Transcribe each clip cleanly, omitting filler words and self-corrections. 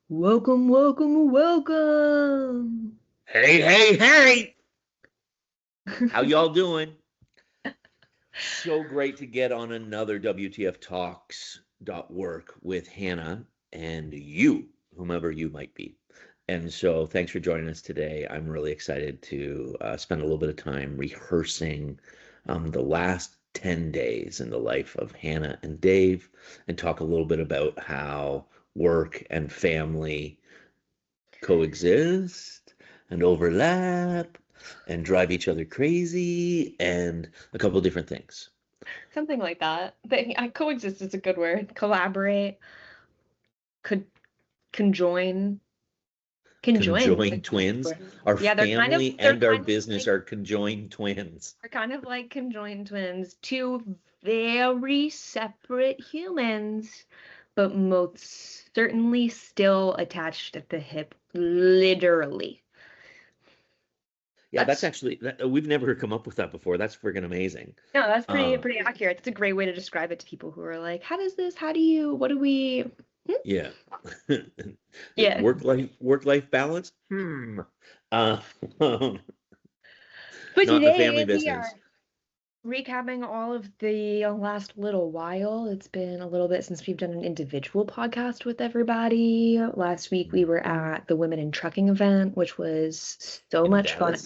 Welcome, welcome, welcome. Hey, how y'all doing? So great to get on another WTF Talks work with Hannah and you, whomever you might be. And so thanks for joining us today. I'm really excited to spend a little bit of time rehearsing the last 10 days in the life of Hannah and Dave and talk a little bit about how work and family coexist and overlap and drive each other crazy and a couple of different things. Something like that. Coexist is a good word. Collaborate, could conjoin. Conjoin is a Conjoined good twins. word. Our Yeah, family they're and our kind of business like are conjoined twins. they're kind of like conjoined twins, two very separate humans, but most certainly still attached at the hip, literally. Yeah, that's That's actually we've never come up with that before. That's freaking amazing. No, that's pretty Uh, pretty accurate. It's a great way to describe it to people who are like, how does this, how do you, what do we, hmm? yeah. Yeah. Work life balance. Uh, But not in the family today we are business. recapping all of the last little while. It's been a little bit since we've done an individual podcast with everybody. Last week we were at the Women in Trucking event, which was so In much fun. Dallas.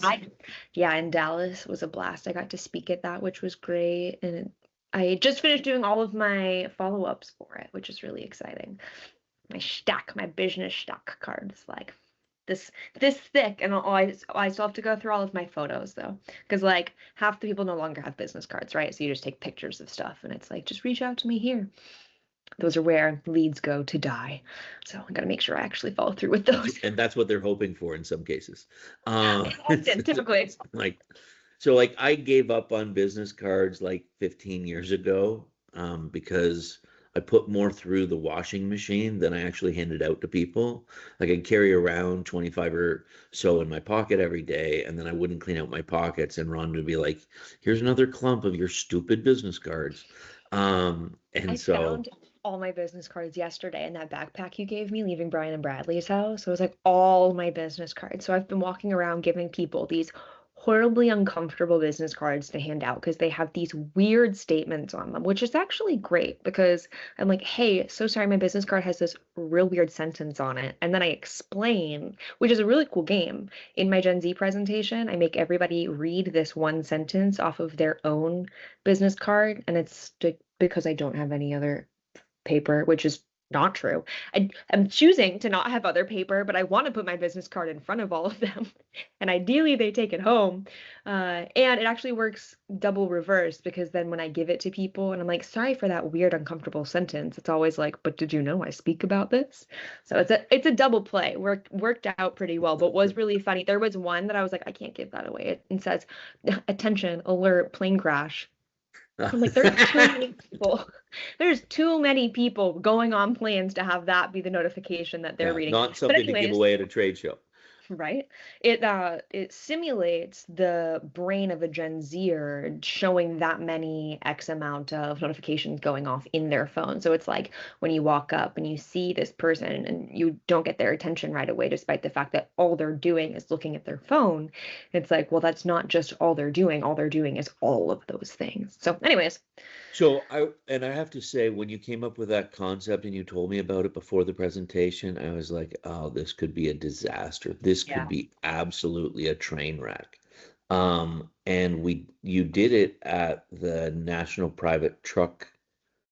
Yeah, in Dallas it was a blast. I got to speak at that, which was great. And I just finished doing all of my follow-ups for it, which is really exciting. My business stack cards, like this thick, and I still have to go through all of my photos though, because like half the people no longer have business cards, right? So you just take pictures of stuff, and it's like just reach out to me here. Those are where leads go to die. So I got to make sure I actually follow through with That's those. and that's what they're hoping for in some cases. Often, typically. It's like so like I gave up on business cards like 15 years ago because I put more through the washing machine than I actually handed out to people. Like I'd carry around 25 or so in my pocket every day, and then I wouldn't clean out my pockets, and Ron would be like, "Here's another clump of your stupid business cards." I And so found all my business cards yesterday in that backpack you gave me leaving Brian and Bradley's house. So it was like all my business cards. So I've been walking around giving people these horribly uncomfortable business cards to hand out because they have these weird statements on them, which is actually great because I'm like, hey, so sorry, my business card has this real weird sentence on it. And then I explain, which is a really cool game. In my Gen Z presentation, I make everybody read this one sentence off of their own business card, and it's because I don't have any other paper, which is not true. I'm choosing to not have other paper, but I want to put my business card in front of all of them. And ideally, they take it home. And it actually works double reverse because then when I give it to people and I'm like, sorry for that weird, uncomfortable sentence, it's always like, but did you know I speak about this? So it's a double play. Worked out pretty well, but was really funny. There was one that I was like, I can't give that away. It says, attention, alert, plane crash. I'm like, there's too many people. There's too many people going on planes to have that be the notification that they're yeah, reading. not But something to give anyways, away at a trade show. right? It simulates the brain of a Gen Zer showing that many X amount of notifications going off in their phone. So it's like when you walk up and you see this person and you don't get their attention right away, despite the fact that all they're doing is looking at their phone. It's like, well, that's not just all they're doing. All they're doing is all of those things. So, anyways, So I have to say, when you came up with that concept and you told me about it before the presentation, I was like, oh, this could be a disaster. This could yeah. be absolutely a train wreck. And you did it at the National Private Truck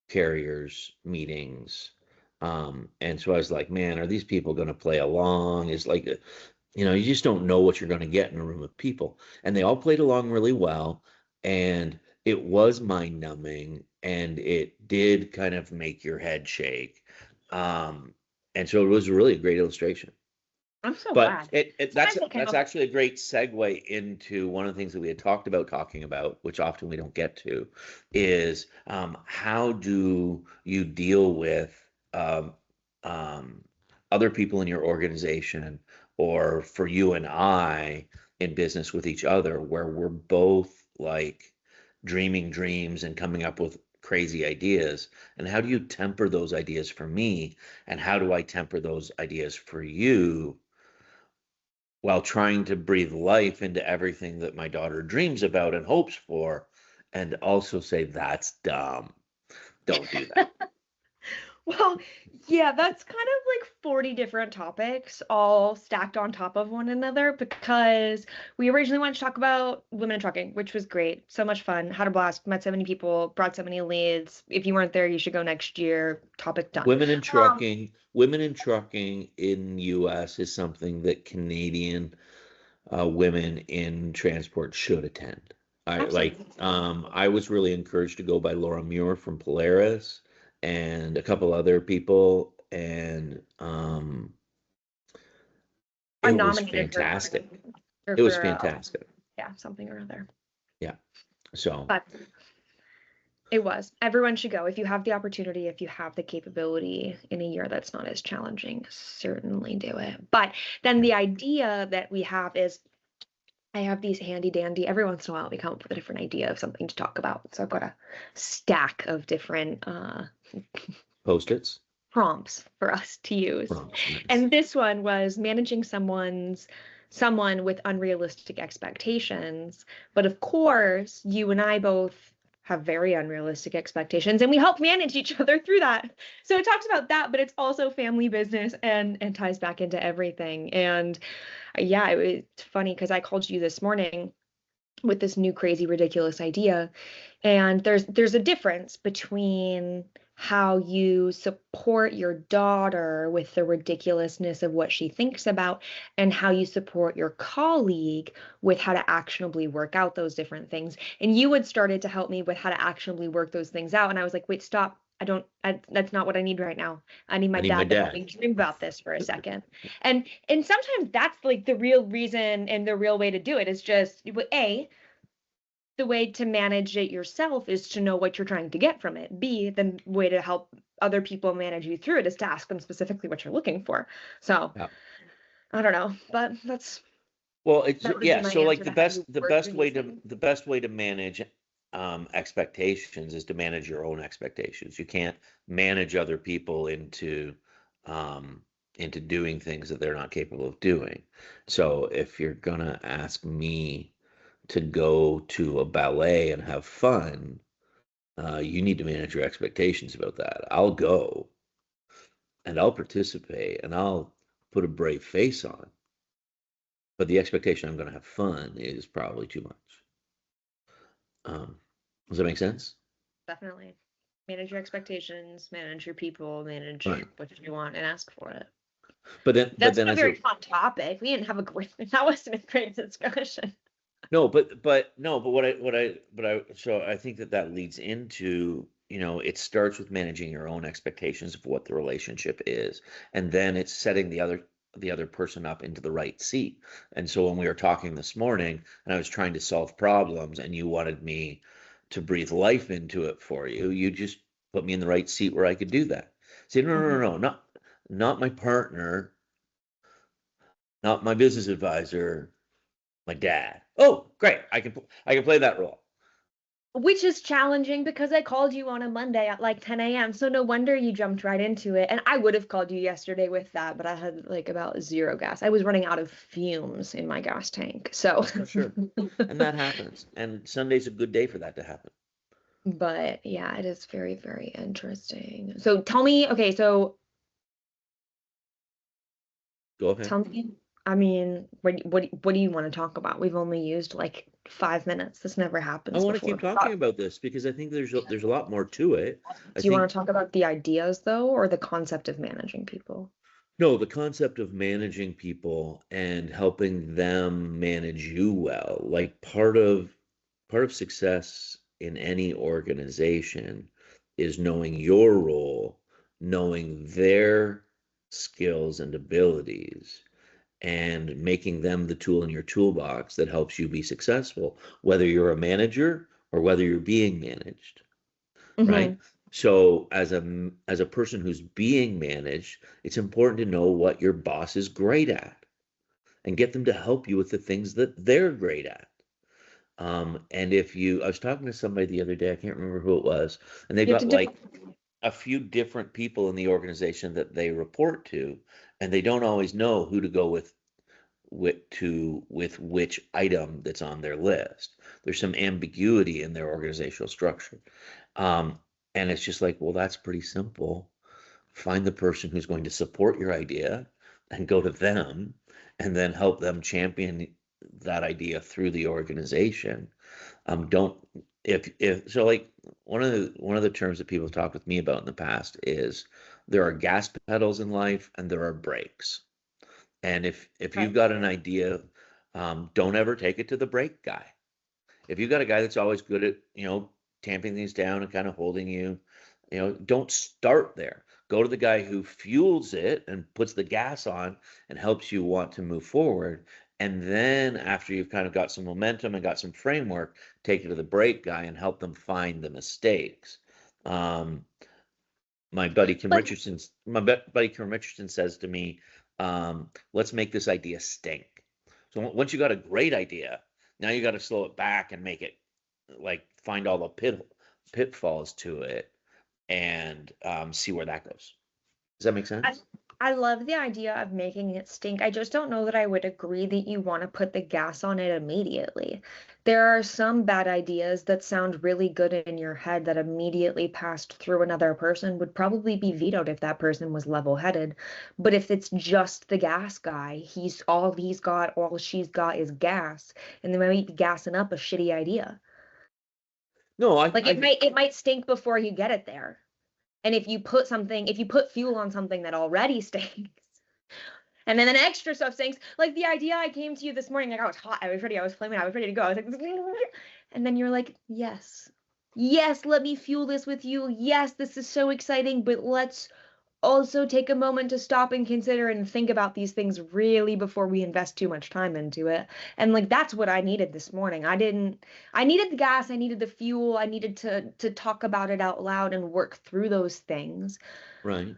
Carriers meetings. And so I was like, man, are these people going to play along? Is like, you just don't know what you're going to get in a room of people. And they all played along really well. And it was mind numbing and it did kind of make your head shake. Um, and so it was really a great illustration. I'm so But glad. it that's Sometimes I came that's up. actually a great segue into one of the things that we had talked about talking about, which often we don't get to, is how do you deal with um, um, other people in your organization, or for you and I in business with each other, where we're both like dreaming dreams and coming up with crazy ideas, and how do you temper those ideas for me, and how do I temper those ideas for you while trying to breathe life into everything that my daughter dreams about and hopes for, and also say that's dumb, don't do that. Well, yeah, that's kind of like 40 different topics all stacked on top of one another because we originally wanted to talk about women in trucking, which was great. So much fun. Had a blast. Met so many people, brought so many leads. If you weren't there, you should go next year. Topic done. Um, Women in trucking in US is something that Canadian women in transport should attend. Absolutely. I was really encouraged to go by Laura Muir from Polaris and a couple other people, and it I'm was nominated for fantastic. something or It was for fantastic. yeah, something or other. Yeah. So, But it was. Everyone should go. If you have the opportunity, if you have the capability in a year that's not as challenging, certainly do it. But then yeah. the idea that we have is I have these handy dandy, every once in a while we come up with a different idea of something to talk about. So I've got a stack of different Post-its. prompts for us to use. Prompts. Nice. And this one was managing someone with unrealistic expectations. But of course, you and I both have very unrealistic expectations and we help manage each other through that. So it talks about that, but it's also family business and ties back into everything. And yeah, it's funny because I called you this morning with this new crazy ridiculous idea, and there's a difference between how you support your daughter with the ridiculousness of what she thinks about and how you support your colleague with how to actionably work out those different things. And you had started to help me with how to actionably work those things out, and I was like, wait, stop. That's not what I need right now. I need I my need my dad to help dad. me dream about this for a second. And sometimes that's like the real reason and the real way to do it is just the way to manage it yourself is to know what you're trying to get from it. B, the way to help other people manage you through it is to ask them specifically what you're looking for. So Yeah. I don't know, but Well, it's that would be yeah. my So like answer to how you work through these things. the best way to manage expectations is to manage your own expectations. You can't manage other people um, into doing things that they're not capable of doing. So if you're gonna ask me to go to a ballet and have fun, you need to manage your expectations about that. I'll go and I'll participate and I'll put a brave face on, but the expectation I'm going to have fun is probably too much. Does that make sense? Definitely. Manage your expectations, manage your people, manage Right. what you want, and ask for it. But That's then been a as a very fun topic. We didn't have a great, that wasn't a great discussion. no, but no, but so I think that that leads into, it starts with managing your own expectations of what the relationship is, and then it's setting the other person up into the right seat. And so when we were talking this morning, and I was trying to solve problems, and you wanted me to breathe life into it for you, you just put me in the right seat where I could do that. Say, no, no, no, Mhm. no, not my partner, not my business advisor, my dad. Oh, great. I can play that role. Which is challenging because I called you on a Monday at like 10 a.m. So no wonder you jumped right into it. And I would have called you yesterday with that, but I had like about zero gas. I was running out of fumes in my gas tank. So, Oh, sure. And that happens. And Sunday's a good day for that to happen. but yeah, it is very, very interesting. So tell me, okay, so Go ahead. tell me, I mean, what do you want to talk about? We've only used like 5 minutes. This never I happens want to before. keep talking about this because I think there's a lot more to it. I Do you want think to talk about the ideas though, or the concept of managing people? no, the concept of managing people and helping them manage you well, like part of success in any organization is knowing your role, knowing their skills and abilities, and making them the tool in your toolbox that helps you be successful, whether you're a manager or whether you're being managed, Hmm. right? So as a person who's being managed, it's important to know what your boss is great at and get them to help you with the things that they're great at. And I was talking to somebody the other day, I can't remember who it was, and they've You have to got do. like a few different people in the organization that they report to, and they don't always know who to go with which item that's on their list. There's some ambiguity in their organizational structure. Um, and it's just like, well, that's pretty simple. Find the person who's going to support your idea and go to them and then help them champion that idea through the organization. Don't if so like one of the terms that people talk with me about in the past is there are gas pedals in life and there are brakes. And if you've Right. got an idea, don't ever take it to the brake guy. If you've got a guy that's always good at, tamping things down and kind of holding you, don't start there. Go to the guy who fuels it and puts the gas on and helps you want to move forward. And then after you've kind of got some momentum and got some framework, take it to the brake guy and help them find the mistakes. Um, But buddy Kim Richardson says to me, let's make this idea stink. So once you got a great idea, now you got to slow it back and make it like find all the pitfalls to it and see where that goes. Does that make I sense? I love the idea of making it stink. I just don't know that I would agree that you want to put the gas on it immediately. There are some bad ideas that sound really good in your head that immediately passed through another person would probably be vetoed if that person was level-headed. But if it's just the gas guy, all she's got is gas, and they might be gassing up a shitty idea. No, Like it might stink before you get it there. And if you put fuel on something that already stinks, and then an extra stuff stinks, like the idea I came to you this morning, like I was hot, I was ready, I was flaming, I was ready to go. I was like, and then you're like, yes, yes, let me fuel this with you. Yes, this is so exciting, but let's also take a moment to stop and consider and think about these things really before we invest too much time into it. And like that's what I needed this morning. I needed the gas, I needed the fuel, I needed to talk about it out loud and work through those things. right.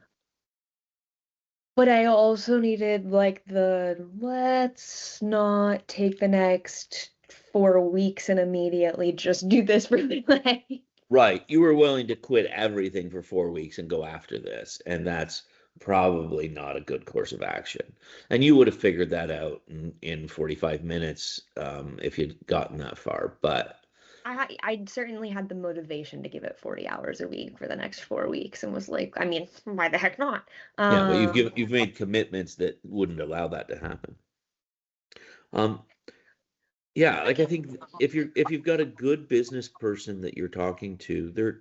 But I also needed like the let's not take the next 4 weeks and immediately just do this really late. Right. You were willing to quit everything for 4 weeks and go after this, and that's probably not a good course of action. And you would have figured that out in 45 minutes if you'd gotten that far. But I certainly had the motivation to give it 40 hours a week for the next 4 weeks and was like, I mean, why the heck not? yeah, but Um, you've made commitments that wouldn't allow that to happen. Um, yeah, like I think if you've got a good business person that you're talking to, they're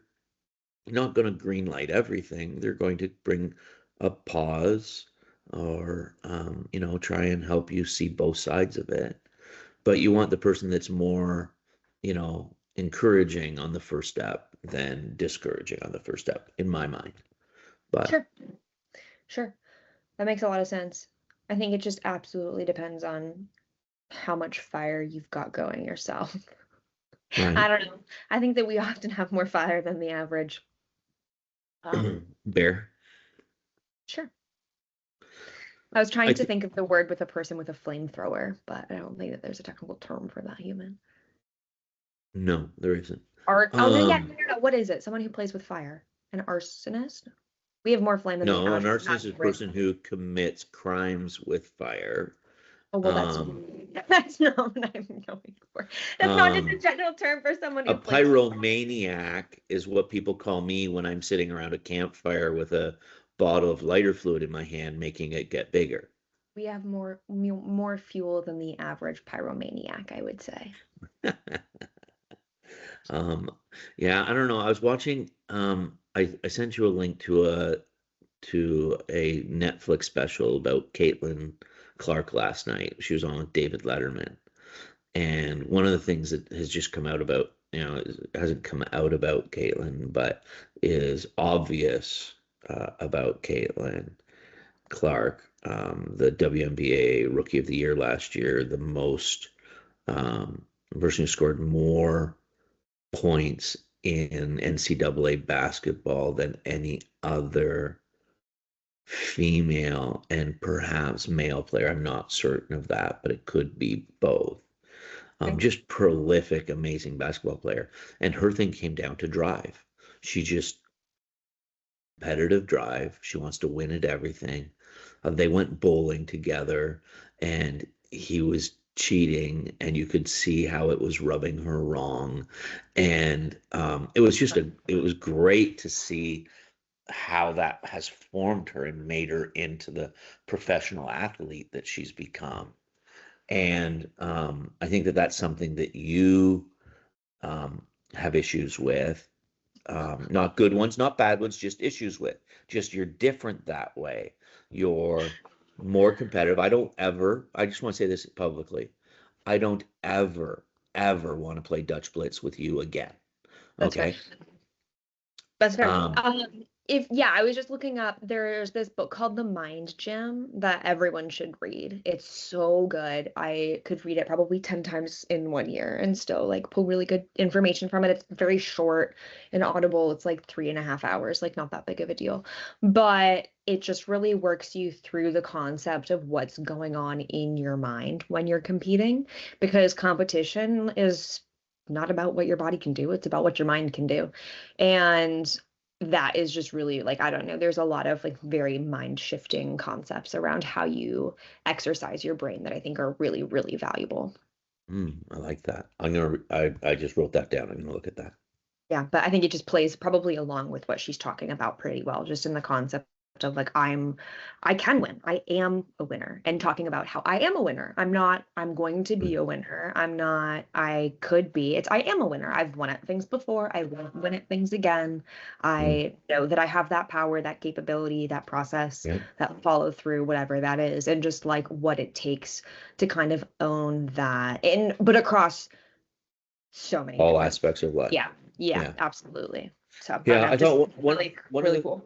not going to green light everything. They're going to bring a pause or try and help you see both sides of it. But you want the person that's more, encouraging on the first step than discouraging on the first step, in my mind. But sure, sure. That makes a lot of sense. I think it just absolutely depends on how much fire you've got going yourself. I right. don't know. I think that we often have more fire than the average. Bear. Sure. I was I trying to th- think of the word with a person with a flamethrower, but I don't think that there's a technical term for that human. no, there isn't. Art. Oh no, yeah, Um, no. What is it? Someone who plays with fire. An arsonist? We have more flame than the no, an average arsonist is a person who commits crimes with fire. Oh well, that's Um, that's not what I'm going for. That's not just a um, general term for someone a who plays with fire. pyromaniac is what people call me when I'm sitting around a campfire with a bottle of lighter fluid in my hand, making it get bigger. We have more fuel than the average pyromaniac, I would say. um, yeah, I don't know. I was watching. I sent you a link to a Netflix special about Caitlin Clark last night. She was on with David Letterman, and one of the things that has just come out about, it hasn't come out about Caitlin, but is obvious about Caitlin Clark, the WNBA Rookie of the Year last year, the most person who scored more points in NCAA basketball than any other female and perhaps male player. I'm not certain of that, but it could be both. Just prolific, amazing basketball player. And her thing came down to drive. She just competitive drive. She wants to win at everything. They went bowling together, and he was cheating, and you could see how it was rubbing her wrong. And it was great to see how that has formed her and made her into the professional athlete that she's become. And I think that that's something that you um, have issues with, not good ones, not bad ones, just issues with. Just you're different that way. You're more competitive. I just want to say this publicly. I don't ever want to play Dutch Blitz with you again. That's fair. Okay. That's fair. Um, If yeah, I was just looking up, there's this book called The Mind Gym that everyone should read. It's so good. I could read it probably 10 times in 1 year and still like pull really good information from it. It's very short and audible. It's like 3.5 hours, like not that big of a deal. But it just really works you through the concept of what's going on in your mind when you're competing, because competition is not about what your body can do, it's about what your mind can do. And that is just really like, I don't know, there's a lot of like very mind shifting concepts around how you exercise your brain that I think are really, really valuable. I like that. I just wrote that down. I'm gonna look at that. Yeah, but I think it just plays probably along with what she's talking about pretty well, just in the concept of like, I can win. I am a winner. And talking about how I am a winner. I'm going to be Mm, a winner. I'm not, I could be. It's, I am a winner. I've won at things before. I will win at things again. mm, I know that I have that power, that capability, that process, yeah. that follow through, whatever that is, and just like what it takes to kind of own that. But across so many All different. aspects of life. Yeah, yeah, Yeah. absolutely. So I don't Yeah. know, I just thought really, one of really the cool.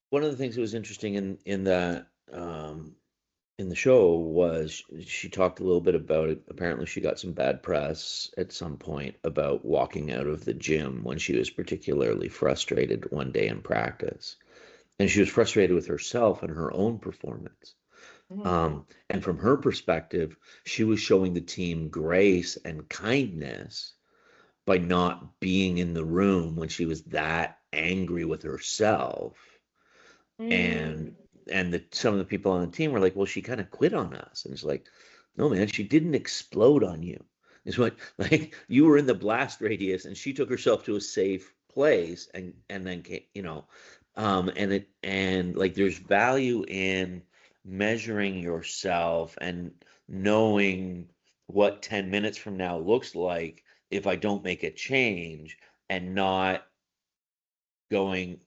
one of the things that was interesting in the show was she talked a little bit about it. Apparently, she got some bad press at some point about walking out of the gym when she was particularly frustrated one day in practice, and she was frustrated with herself and her own performance. Mhm. And from her perspective, she was showing the team grace and kindness by not being in the room when she was that angry with herself. Mm, And some of the people on the team were like, well, she kind of quit on us. And it's like, no, man, she didn't explode on you. It's what, like, you were in the blast radius and she took herself to a safe place, and then came, and like there's value in measuring yourself and knowing what 10 minutes from now looks like if I don't make a change, and not going,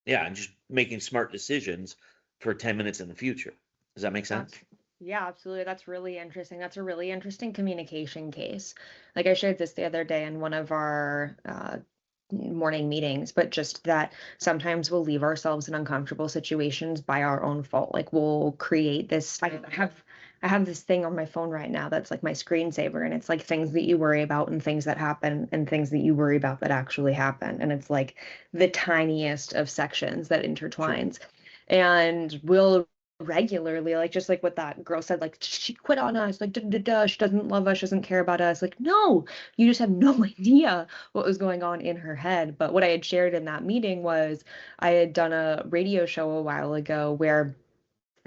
yeah, and just making smart decisions for 10 minutes in the future. Does that make sense? that's, yeah, absolutely. That's really interesting. That's a really interesting communication case. Like I shared this the other day in one of our morning meetings, but just that sometimes we'll leave ourselves in uncomfortable situations by our own fault. Like we'll create this. I have this thing on my phone right now that's like my screensaver, and it's like things that you worry about and things that happen and things that you worry about that actually happen. And it's like the tiniest of sections that Sure. intertwines. And we'll regularly, like just like what that girl said, like she quit on us, like da, da, da, she doesn't love us, she doesn't care about us. Like, no, you just have no idea what was going on in her head. But what I had shared in that meeting was I had done a radio show a while ago where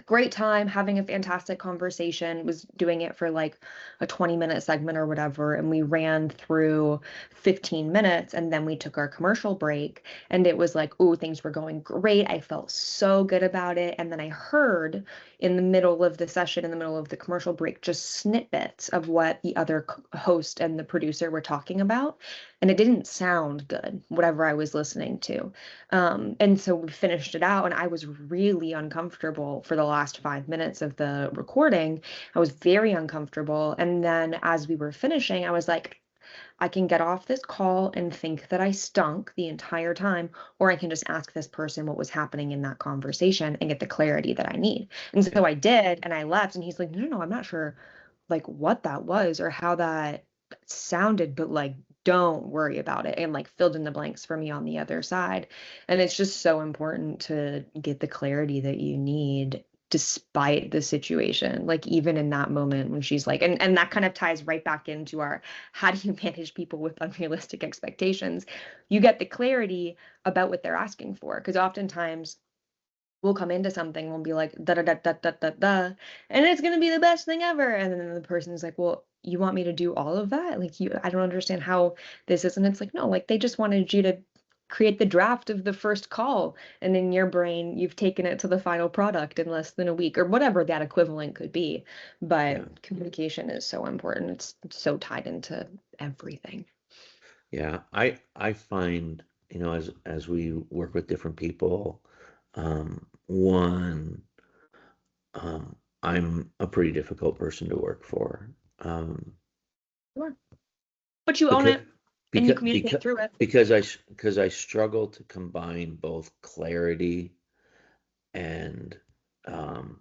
great time having a fantastic conversation, was doing it for like a 20-minute segment or whatever, and we ran through 15 minutes and then we took our commercial break, and it was like, oh, things were going great, I felt so good about it. And then I heard in the middle of the session, in the middle of the commercial break, just snippets of what the other host and the producer were talking about, and it didn't sound good, whatever I was listening to. And so we finished it out, and I was really uncomfortable for the last 5 minutes of the recording. I was very uncomfortable. And then as we were finishing, I was like, I can get off this call and think that I stunk the entire time, or I can just ask this person what was happening in that conversation and get the clarity that I need. And Yeah. so I did, and I left, and he's like, no, no, no, I'm not sure like what that was or how that sounded, but like don't worry about it, and like filled in the blanks for me on the other side. And it's just so important to get the clarity that you need despite the situation. Like even in that moment when she's like, and that kind of ties right back into our how do you manage people with unrealistic expectations? You get the clarity about what they're asking for. Because oftentimes we'll come into something, we'll be like da da da da da da da, and it's gonna be the best thing ever. And then the person's like, well, you want me to do all of that? Like I don't understand how this is. And it's like, no, like they just wanted you to create the draft of the first call, and in your brain, you've taken it to the final product in less than a week or whatever that equivalent could be. Yeah. But communication is so important. It's so tied into everything. Yeah. I find, as we work with different people, one, I'm a pretty difficult person to work for. Um, Sure. But you own because it and you because communicate because through it. because I struggle to combine both clarity and um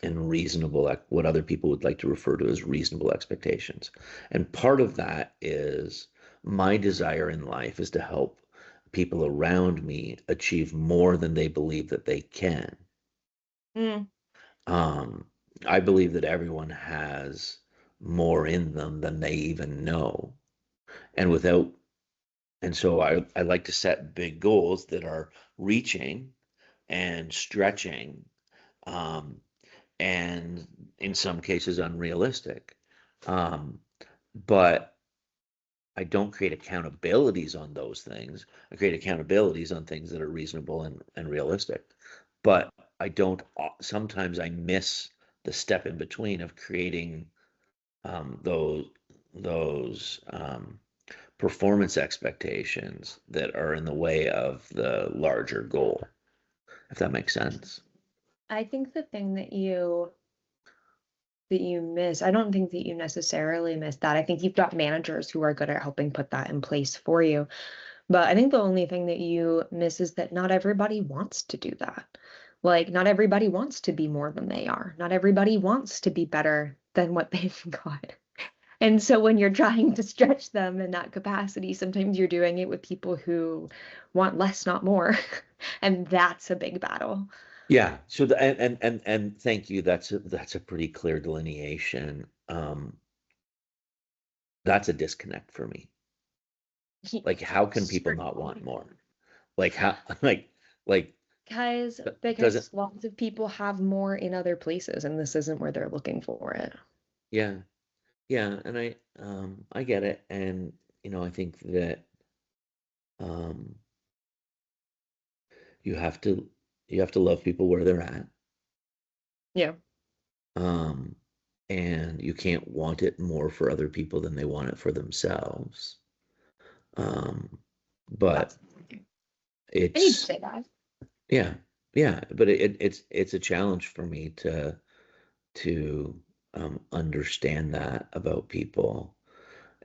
and reasonable, like what other people would like to refer to as reasonable expectations. And part of that is my desire in life is to help people around me achieve more than they believe that they can. Mm. Um, I believe that everyone has more in them than they even know. And without, and so I like to set big goals that are reaching and stretching, um, and in some cases unrealistic. Um, but I don't create accountabilities on those things. I create accountabilities on things that are reasonable and realistic. But I don't, sometimes I miss the step in between of creating those performance expectations that are in the way of the larger goal, if that makes sense. I think the thing that you miss, I don't think that you necessarily miss that. I think you've got managers who are good at helping put that in place for you. But I think the only thing that you miss is that not everybody wants to do that. Like, not everybody wants to be more than they are. Not everybody wants to be better than what they've got. And so when you're trying to stretch them in that capacity, sometimes you're doing it with people who want less, not more. And that's a big battle. Yeah. So and thank you. That's a pretty clear delineation. That's a disconnect for me. Like, how can people not want Certainly. more? Like how like Because doesn't because lots of people have more in other places, and this isn't where they're looking for it. yeah. Yeah, and I get it. And I think that um you have to you have to love people where they're at. Yeah, Um and you can't want it more for other people than they want it for themselves. Um but that's I need to it's say that. yeah, yeah, but it's a challenge for me to understand that about people.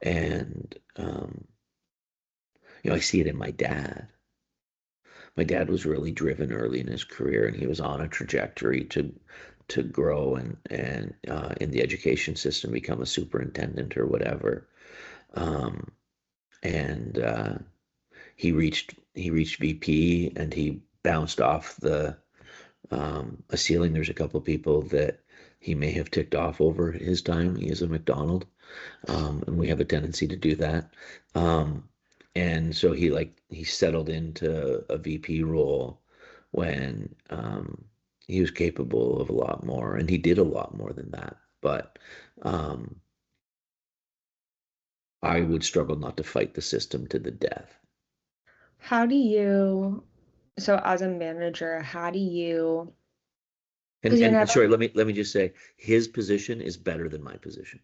And I see it in my dad. My dad was really driven early in his career, and he was on a trajectory to grow and in the education system become a superintendent or whatever. Um, and he reached VP, and he bounced off the a ceiling. There's a couple of people that he may have ticked off over his time. He is a McDonald, and we have a tendency to do that. Um, and so he settled into a VP role when he was capable of a lot more, and he did a lot more than that. But um, I would struggle not to fight the system to the death. How do you, so as a manager, how do you, And because you're and never, sorry, let me just say, his position is better than my position.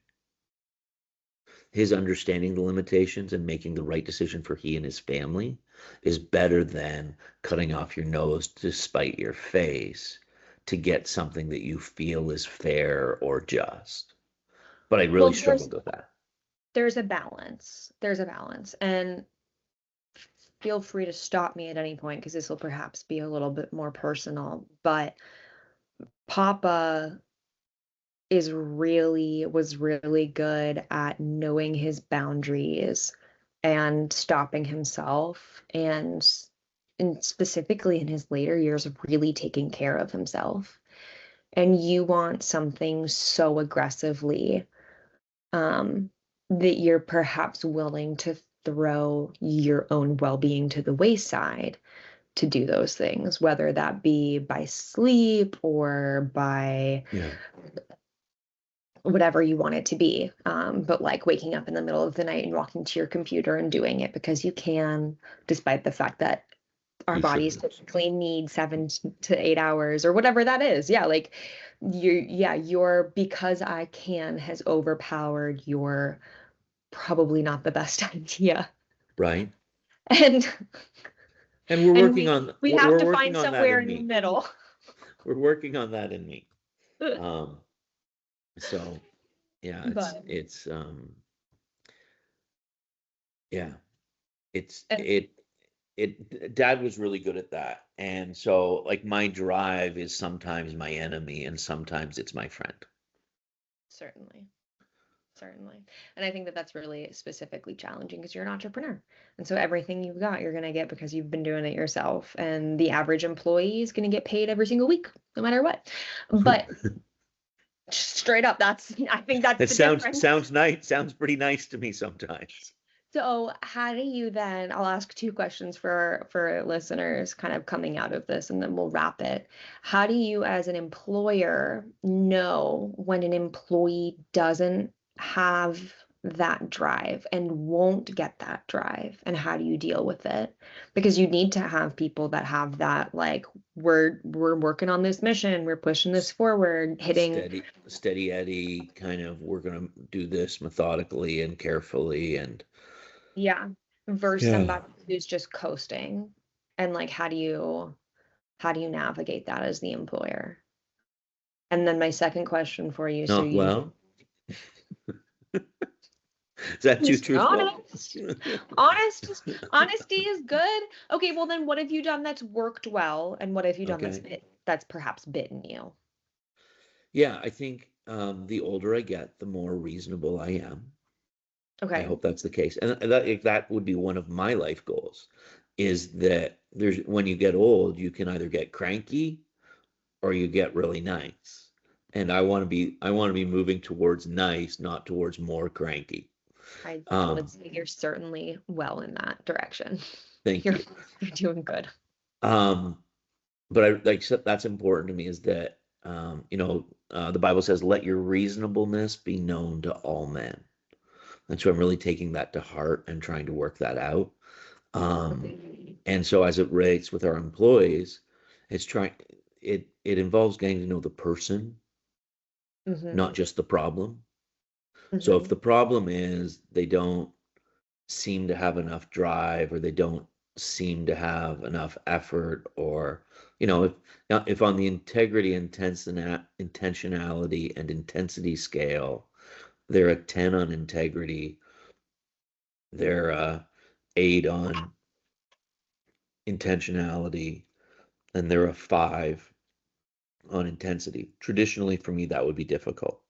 His understanding the limitations and making the right decision for he and his family is better than cutting off your nose to spite your face to get something that you feel is fair or just. But I really well, there's struggled with that. there's a balance. There's a balance. And feel free to stop me at any point because this will perhaps be a little bit more personal. But Papa was really good at knowing his boundaries and stopping himself and specifically in his later years really taking care of himself. and you want something so aggressively, um, that you're perhaps willing to throw your own well-being to the wayside to do those things, whether that be by sleep or by Yeah. whatever you want it to be. But like waking up in the middle of the night and walking to your computer and doing it because you can, despite the fact that our You bodies shouldn't. typically need 7 to 8 hours or whatever that is. Yeah, like your because I can has overpowered your probably not the best idea. Right. And And we're and working we on we have we're to working find on that somewhere in in the me. middle. We're working on that in me. Um, so yeah, But yeah, it's and it dad was really good at that. And so like my drive is sometimes my enemy and sometimes it's my friend. certainly. Certainly. And I think that that's really specifically challenging because you're an entrepreneur. And so everything you've got, you're going to get because you've been doing it yourself. And the average employee is going to get paid every single week, no matter what. But straight up, I think that's It the difference. sounds nice, sounds pretty nice to me sometimes. So how do you then, I'll ask two questions for listeners kind of coming out of this and then we'll wrap it. How do you as an employer know when an employee doesn't have that drive and won't get that drive and how do you deal with it? Because you need to have people that have that like we're working on this mission, we're pushing this forward, hitting Steady Eddie kind of we're gonna do this methodically and carefully and yeah, versus yeah. somebody who's just coasting. And like how do you navigate that as the employer? And then my second question for you, so Not you well. Is that too just truthful? honest. Honesty is good. Okay, well then what have you done that's worked well and what have you done Okay. that's perhaps bitten you? Yeah, I think the older I get, the more reasonable I am. I Okay. hope that's the case. And that would be one of my life goals is that there's when you get old, you can either get cranky or you get really nice. And I want to be moving towards nice, not towards more cranky. I would Um, say you're certainly well in that direction. thank You're you. you're doing good. Um, but I like that's important to me is that the Bible says, "Let your reasonableness be known to all men." And so I'm really taking that to heart and trying to work that out. Um, and so as it relates with our employees, it's trying it involves getting to know the person, Mm-hmm. not just the problem. So if Mm-hmm. the problem is they don't seem to have enough drive or they don't seem to have enough effort or if if on the integrity intentionality and intensity scale they're a 10 on integrity, they're a 8 on intentionality, and they're a 5 on intensity. Traditionally for me that would be difficult,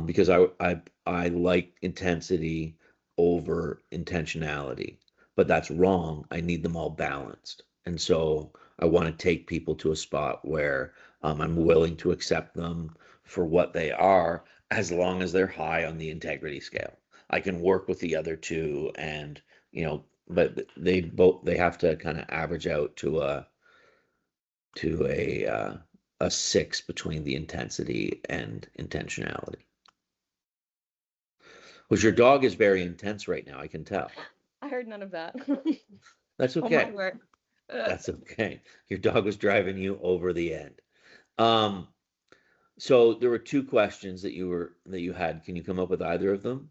because I like intensity over intentionality, but that's wrong. I need them all balanced, and so I want to take people to a spot where I'm willing to accept them for what they are, as long as they're high on the integrity scale. I can work with the other two, and but they have to kind of average out to a 6 between the intensity and intentionality. Which your dog is very intense right now, I can tell. I heard none of that. That's Oh my okay. word. That's okay. Your dog was driving you over the end. Um, so there were two questions that you had. Can you come up with either of them?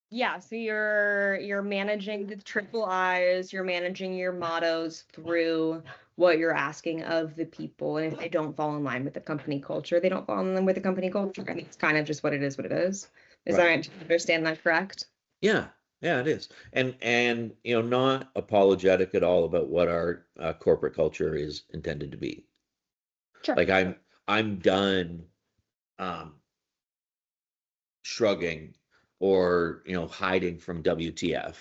Yeah, so you're managing the triple I's, you're managing your mottos through what you're asking of the people. And if they don't fall in line with the company culture, they don't fall in line with the company culture. And it's kind of just what it is, what it is. Is that Right. right? To understand that correct? Yeah. Yeah, it is. And not apologetic at all about what our corporate culture is intended to be. Sure. Like I'm done um shrugging or hiding from WTF.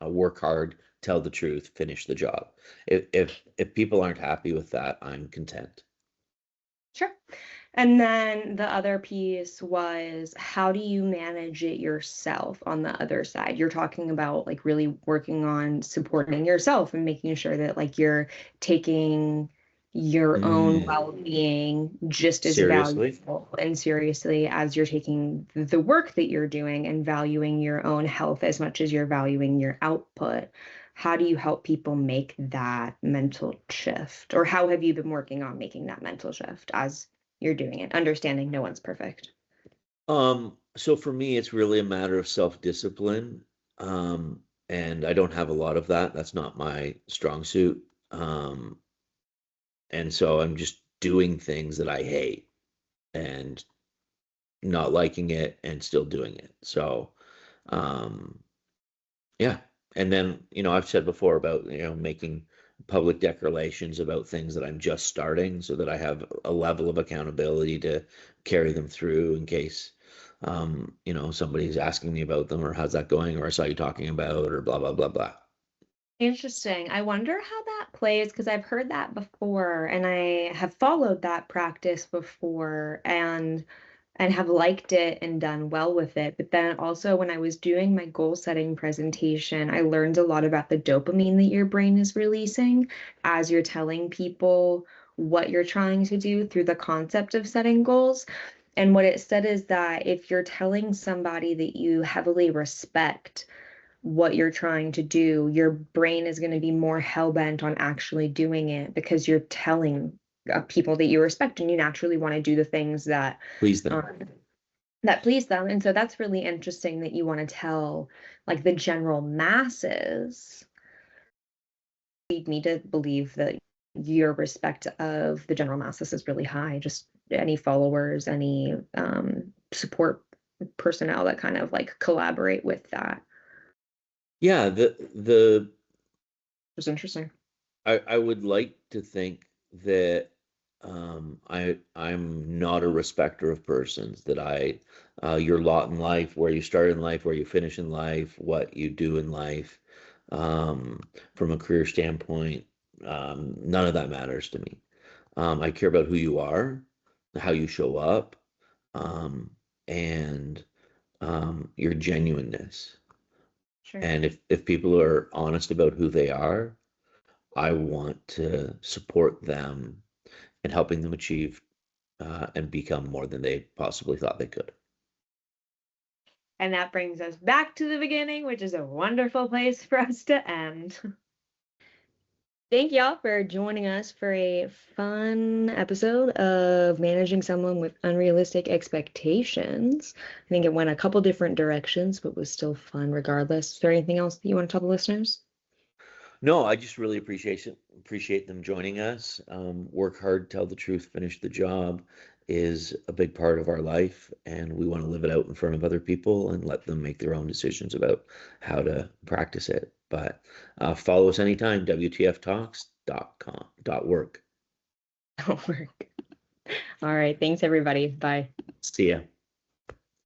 Work hard, tell the truth, finish the job. If people aren't happy with that, I'm content. Sure. And then the other piece was, how do you manage it yourself on the other side? You're talking about like really working on supporting yourself and making sure that like you're taking your own Mm, well-being just as seriously? valuable and seriously as you're taking the work that you're doing and valuing your own health as much as you're valuing your output. How do you help people make that mental shift? Or how have you been working on making that mental shift as you're doing it, understanding no one's perfect? So for me, it's really a matter of self-discipline. And I don't have a lot of that. That's not my strong suit. And so I'm just doing things that I hate and not liking it and still doing it. So, um, yeah. And then, I've said before about, making public declarations about things that I'm just starting so that I have a level of accountability to carry them through in case, somebody's asking me about them or how's that going or I saw you talking about or blah, blah, blah, blah. Interesting. I wonder how that plays because I've heard that before and I have followed that practice before and have liked it and done well with it. But then also when I was doing my goal setting presentation, I learned a lot about the dopamine that your brain is releasing as you're telling people what you're trying to do through the concept of setting goals. And what it said is that if you're telling somebody that you heavily respect what you're trying to do, your brain is going to be more hell-bent on actually doing it because you're telling people that you respect and you naturally want to do the things Please them. um, that please them. And so that's really interesting that you want to tell like the general masses. Lead me to believe that your respect of the general masses is really high. Just any followers, any support personnel that kind of like collaborate with that. Yeah, It's interesting. I would like to think that I'm not a respecter of persons, that your lot in life, where you start in life, where you finish in life, what you do in life, um, from a career standpoint, none of that matters to me. I care about who you are, how you show up, um, and your genuineness. Sure. And if people are honest about who they are, I want to support them in helping them achieve and become more than they possibly thought they could. And that brings us back to the beginning, which is a wonderful place for us to end. Thank y'all for joining us for a fun episode of managing someone with unrealistic expectations. I think it went a couple different directions, but was still fun regardless. Is there anything else that you want to tell the listeners? No, I just really appreciate them joining us. Work hard, tell the truth, finish the job is a big part of our life, and we want to live it out in front of other people and let them make their own decisions about how to practice it. But follow us anytime, WTFTalks.com.work. Don't work. All right. Thanks, everybody. Bye. See ya.